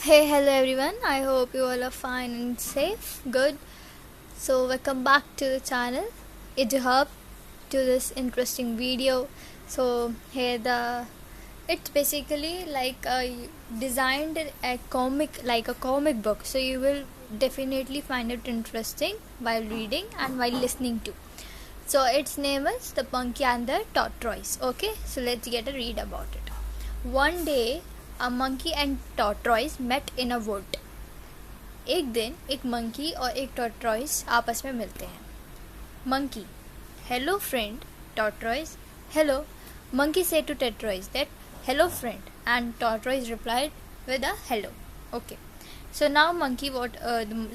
Hey, hello everyone. I hope you all are fine and safe. Good. So, welcome back to the channel. It help to this interesting video. So, here it's basically like designed a comic book. So, you will definitely find it interesting while reading and while listening to. So, its name is The Monkey and the Tortoise. Okay, so let's get a read about it. One day, a monkey and tortoise met in a wood. एक दिन एक monkey और एक tortoise आपस में मिलते हैं. Monkey, hello friend. Tortoise, hello. Monkey said to tortoise that hello friend, and tortoise replied with a hello. Okay. So now monkey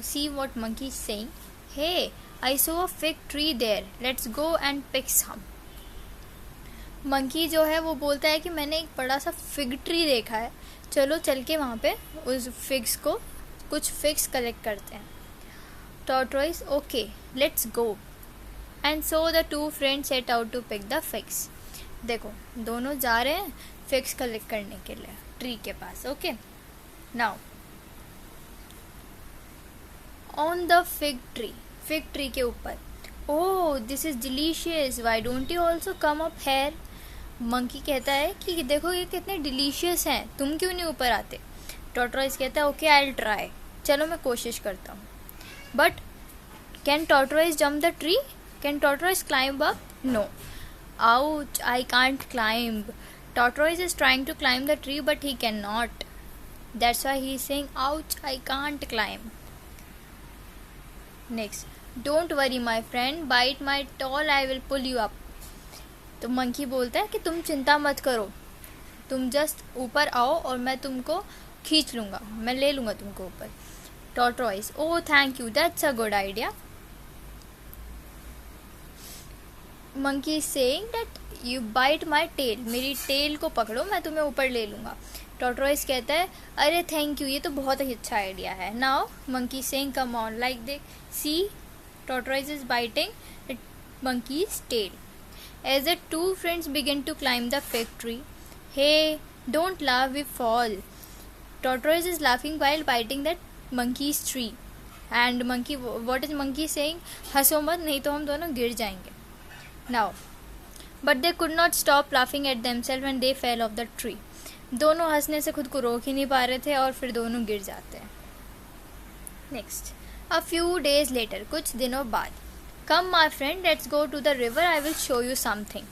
see what monkey is saying. Hey, I saw a fig tree there. Let's go and pick some. Monkey जो है वो बोलता है कि मैंने एक बड़ा सा फिग ट्री देखा है, चलो चल के वहाँ पे उस फिग्स को कुछ फिग्स कलेक्ट करते हैं. Tortoise, okay let's go. And so the two friends set out to pick the figs. देखो दोनों जा रहे हैं फिग्स कलेक्ट करने के लिए ट्री के पास. Okay, now on the fig tree के ऊपर. Oh this is delicious, why don't you also come up here. Monkey कहता है कि देखो ये कितने डिलीशियस हैं, तुम क्यों नहीं ऊपर आते. टॉर्टॉइस कहता है ओके आई विल ट्राई, चलो मैं कोशिश करता हूँ. But can tortoise jump the tree, can tortoise climb up. No, ouch I can't climb. Tortoise is trying to climb the tree but he can not. That's why he is saying ouch I can't climb. Next, don't worry my friend, bite my tail, I will pull you up. तो monkey बोलता है कि तुम चिंता मत करो, तुम just ऊपर आओ और मैं तुमको खींच लूँगा, मैं ले लूँगा तुमको ऊपर. Tortoise, oh thank you, that's a good idea. Monkey is saying that you bite my tail, मेरी टेल को पकड़ो, मैं तुम्हें ऊपर ले लूँगा. टॉर्टॉइस कहता है अरे थैंक यू, ये तो बहुत ही अच्छा आइडिया है. Now monkey saying come on, like they see tortoise is biting monkey's tail. As the two friends begin to climb the fig tree, hey, don't laugh, we fall. Tortoise is laughing while biting that monkey's tree. And monkey, what is monkey saying? हंसो मत, नहीं तो हम दोनों गिर जाएंगे. Now, but they could not stop laughing at themselves when they fell off the tree. दोनों हंसने से खुद को रोक ही नहीं पा रहे थे और फिर दोनों गिर जाते हैं. Next, a few days later, कुछ दिनों बाद. Come my friend, let's go to the river, I will show you something.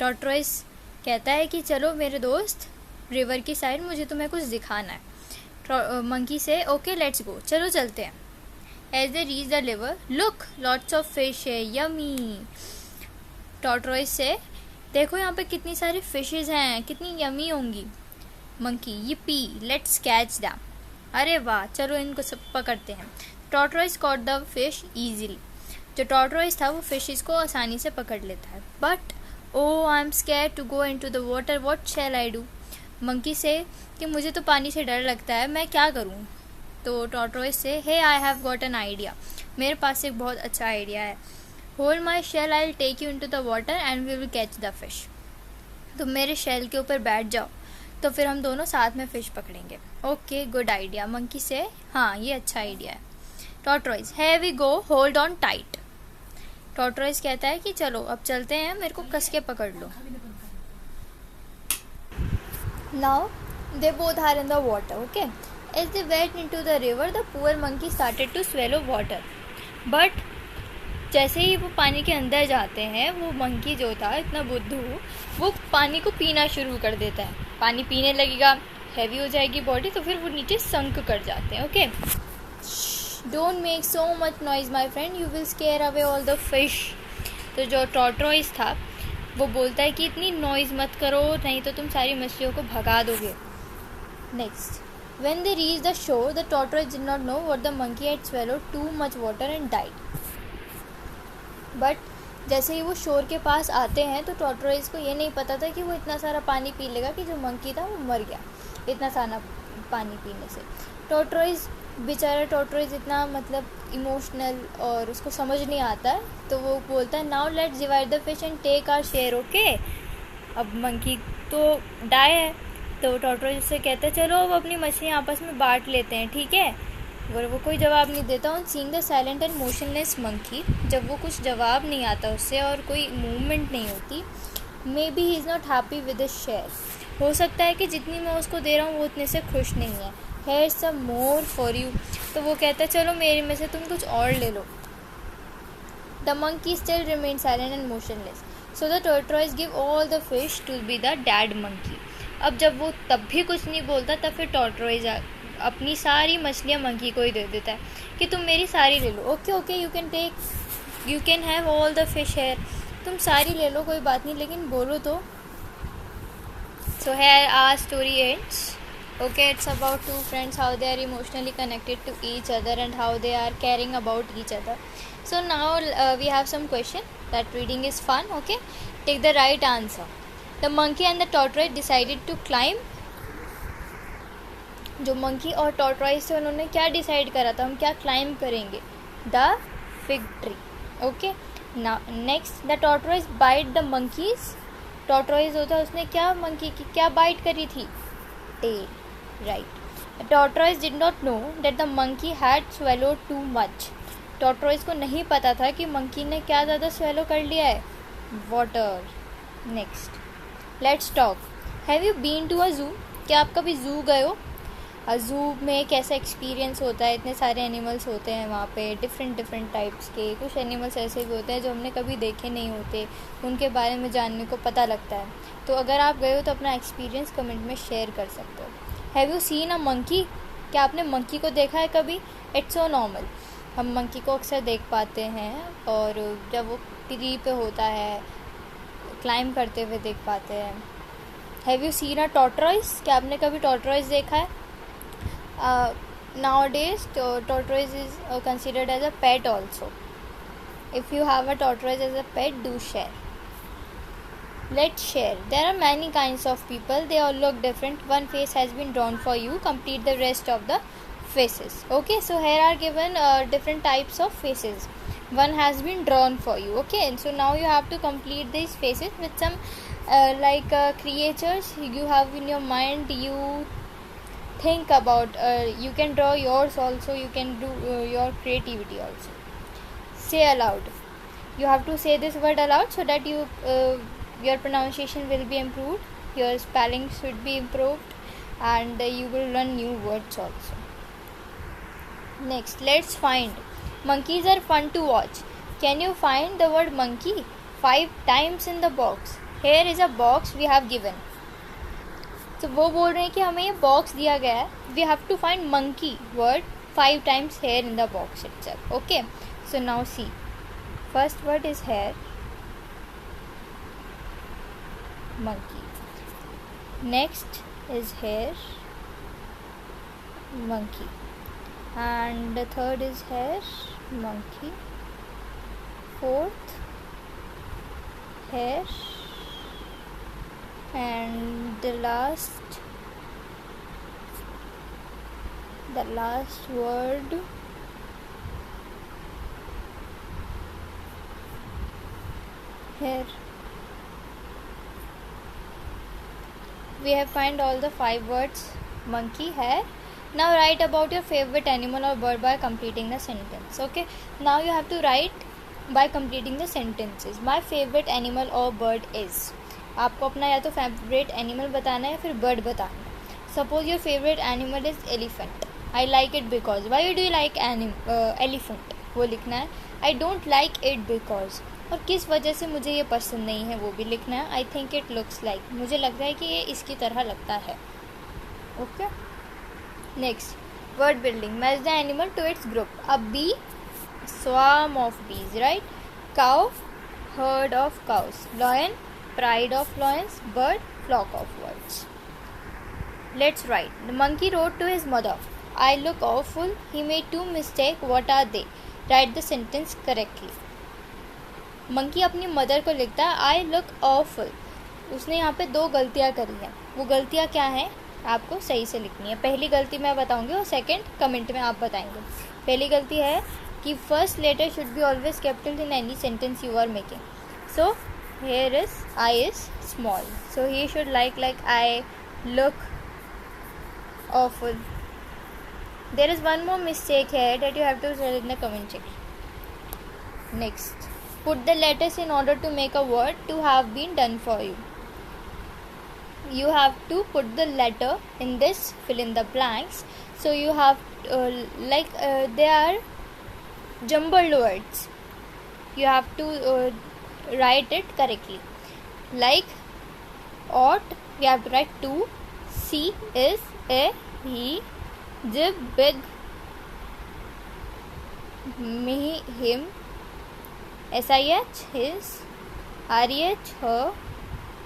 Tortoise कहता है कि चलो मेरे दोस्त रिवर की साइड, मुझे तुम्हें कुछ दिखाना है. मंकी से ओके लेट्स गो, चलो चलते हैं. As they reach the river, look, lots of fish है, yummy. Tortoise से देखो यहाँ पे कितनी सारी फिशेज हैं, कितनी यमी होंगी. Monkey, yippee, let's catch them. अरे वाह, चलो इनको सब पकड़ते हैं. Tortoise caught the fish easily. जो टॉर्टॉइस था वो फिशेस को आसानी से पकड़ लेता है. But oh I am scared to go into the water, what shall I do. Monkey say कि मुझे तो पानी से डर लगता है, मैं क्या करूँ. तो टॉर्टॉइस से hey I have got an idea, मेरे पास एक बहुत अच्छा आइडिया है. Hold my shell, I will take you into the water and we will catch the fish. तुम मेरे शेल के ऊपर बैठ जाओ तो फिर हम दोनों साथ में फ़िश पकड़ेंगे. Okay good idea. मंकी से हाँ ये अच्छा आइडिया है. Tortoise, hey we go, hold on tight. Tortoise कहता है कि चलो अब चलते हैं, मेरे को कस के पकड़ लो. Now they both are in the water. Okay, as they went into the river the poor monkey started to swallow water. But जैसे ही वो पानी के अंदर जाते हैं, वो मंकी जो था इतना बुद्धू, वो पानी को पीना शुरू कर देता है. पानी पीने लगेगा, हैवी हो जाएगी बॉडी, तो फिर वो नीचे संक कर जाते हैं. Okay, don't make so much noise my friend, you will square away all the fish. तो जो टॉर्टॉइस था वो बोलता है कि इतनी नॉइज मत करो, नहीं तो तुम सारी मछलियों को भगा दोगे. Next, when they reach the shore the tortoise did not know what the monkey had swallowed too much water and died. But जैसे ही वो शोर के पास आते हैं तो टॉर्टॉइस को ये नहीं पता था कि वो इतना सारा पानी पी लेगा कि जो मंकी था वो मर गया इतना सारा पानी पीने से. टॉर्टॉइस बेचारा टॉर्टॉइस इतना मतलब इमोशनल और उसको समझ नहीं आता है, तो वो बोलता है now let's divide the fish and take our share. Okay, अब मंकी तो डाई है, तो टॉर्टोइज से कहता है चलो अब अपनी मछलियाँ आपस में बांट लेते हैं, ठीक है। वो कोई जवाब नहीं देता। On seeing the silent and motionless monkey, जब वो कुछ जवाब नहीं आता उससे और कोई मूवमेंट नहीं होती, may be he is not happy with the share, हो सकता है कि जितनी मैं उसको दे रहा हूँ वो उतने से खुश नहीं है। Here some more for you, तो वो कहता है चलो मेरे में से तुम कुछ और ले लो। The monkey still remain silent and motionless, so the tortoise give all the fish to be the dead monkey. अब जब वो तब भी कुछ नहीं बोलता, तब फिर टॉर्टोइज अपनी सारी मछलियाँ मंकी को ही दे देता है कि तुम मेरी सारी ले लो। Okay okay, you can have all the fish here, तुम सारी ले लो, कोई बात नहीं, लेकिन बोलो तो। So here our story ends. Okay, it's about two friends, how they are emotionally connected to each other and how they are caring about each other. So now we have some question. That reading is fun. Okay, take the right answer. The monkey and the tortoise decided to climb. जो monkey और tortoise थे उन्होंने क्या decide करा था, हम क्या climb करेंगे? The fig tree. Okay, now next, the tortoise bite the monkeys. Tortoise होता है, उसने क्या मंकी की क्या बाइट करी थी? Tell, right. The tortoise did not know that the monkey had swallowed too much. Tortoise को नहीं पता था कि मंकी ने क्या ज़्यादा स्वेलो कर लिया है? Water. Next, let's talk. Have you been to a zoo? क्या आप कभी जू गए हो? ज़ू में कैसा एक्सपीरियंस होता है? इतने सारे एनिमल्स होते हैं वहाँ पे, डिफरेंट टाइप्स के। कुछ एनिमल्स ऐसे भी होते हैं जो हमने कभी देखे नहीं होते, उनके बारे में जानने को पता लगता है। तो अगर आप गए हो तो अपना एक्सपीरियंस कमेंट में शेयर कर सकते हो। Have you seen a monkey? क्या आपने मंकी को देखा है कभी? इट्स सो नॉर्मल, हम मंकी को अक्सर देख पाते हैं, और जब वो ट्री पे होता है क्लाइंब करते हुए देख पाते हैं। Have you seen a tortoise? क्या आपने कभी टॉर्टोइज देखा है? Nowadays tortoise is considered as a pet also. If you have a tortoise as a pet, do share. Let's share. There are many kinds of people, they all look different. One face has been drawn for you, complete the rest of the faces. Okay, so here are given different types of faces. One has been drawn for you. Okay, and so now you have to complete these faces with some creatures you have in your mind. You think about, you can draw yours also, you can do your creativity also. Say aloud. You have to say this word aloud so that your pronunciation will be improved, your spelling should be improved, and you will learn new words also. Next, let's find. Monkeys are fun to watch. Can you find the word monkey 5 times in the box? Here is a box we have given. तो वो बोल रहे हैं कि हमें ये box दिया गया है, we have to find monkey word 5 times here in the box itself. Okay, so now see, first word is here, monkey. Next is hair, monkey. And the third is hair, monkey. Fourth, hair. And the last word, hair. We have find all the 5 words: monkey, hair. Now write about your favorite animal or bird by completing the sentence. Okay, now you have to write by completing the sentences. My favorite animal or bird is. आपको अपना या तो favourite animal बताना है या फिर bird बताना है. Suppose your favourite animal is elephant. I like it because. Why do you like elephant, वो लिखना है. I don't like it because, और किस वजह से मुझे ये पसंद नहीं है वो भी लिखना है. I think it looks like, मुझे लगता है कि ये इसकी तरह लगता है. Okay, next, word building. Match the animal to its group. A bee, swarm of bees, right. Cow, herd of cows. Lion, pride of lions. Bird, flock of birds. Let's write. The monkey wrote to his mother, I look awful. He made 2 mistakes. What are they? Write the sentence correctly. Monkey अपनी mother को लिखता है I look awful. उसने यहाँ पे 2 गलतियाँ करी हैं. वो गलतियाँ क्या हैं आपको सही से लिखनी है. पहली गलती मैं बताऊँगी और सेकंड कमेंट में आप बताएंगे. पहली गलती है कि first letter should be always capital in any sentence you are making. So here is I is small, so he should like I look Awful. There is one more mistake here that you have to tell in the comment section. Next, put the letters in order to make a word to have been done for you. You have to put the letter in this, fill in the blanks. So you have they are jumbled words. You have to write it correctly. Like ought, you have to write to. C is a he. J big. Me him. SIH his. REH her.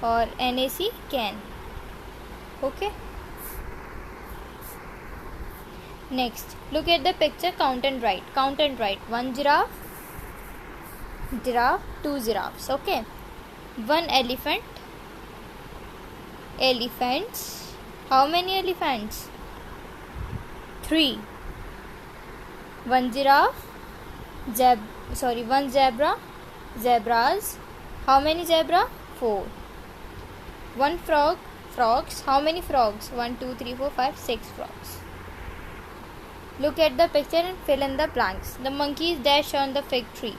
Or NAC can. Okay. Next, look at the picture, count and write. Count and write. 1 giraffe, 2 giraffes. Okay. 1 elephant, elephants. How many elephants? 3. 1 giraffe, 1 zebra, zebras. How many zebra? 4. 1 frog, frogs. How many frogs? 1, 2, 3, 4, 5, 6 frogs. Look at the picture and fill in the blanks. The monkey is dash on the fig tree,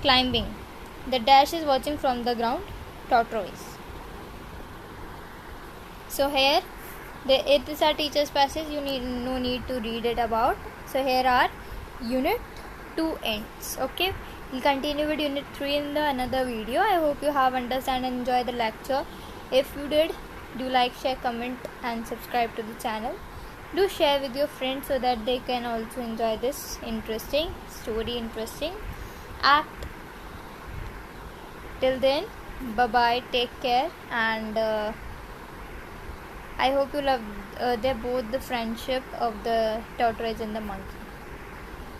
climbing. The dash is watching from the ground, tortoise. So here, it is our teacher's passage. You no need to read it about. So here are unit 2 ends. Okay, we'll continue with unit 3 in the another video. I hope you have understand and enjoy the lecture. If you did, do like, share, comment and subscribe to the channel. Do share with your friends so that they can also enjoy this interesting story, interesting act. Till then, bye bye, take care, and I hope you love they're both the friendship of the tortoise and the monkey.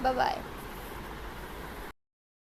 Bye bye.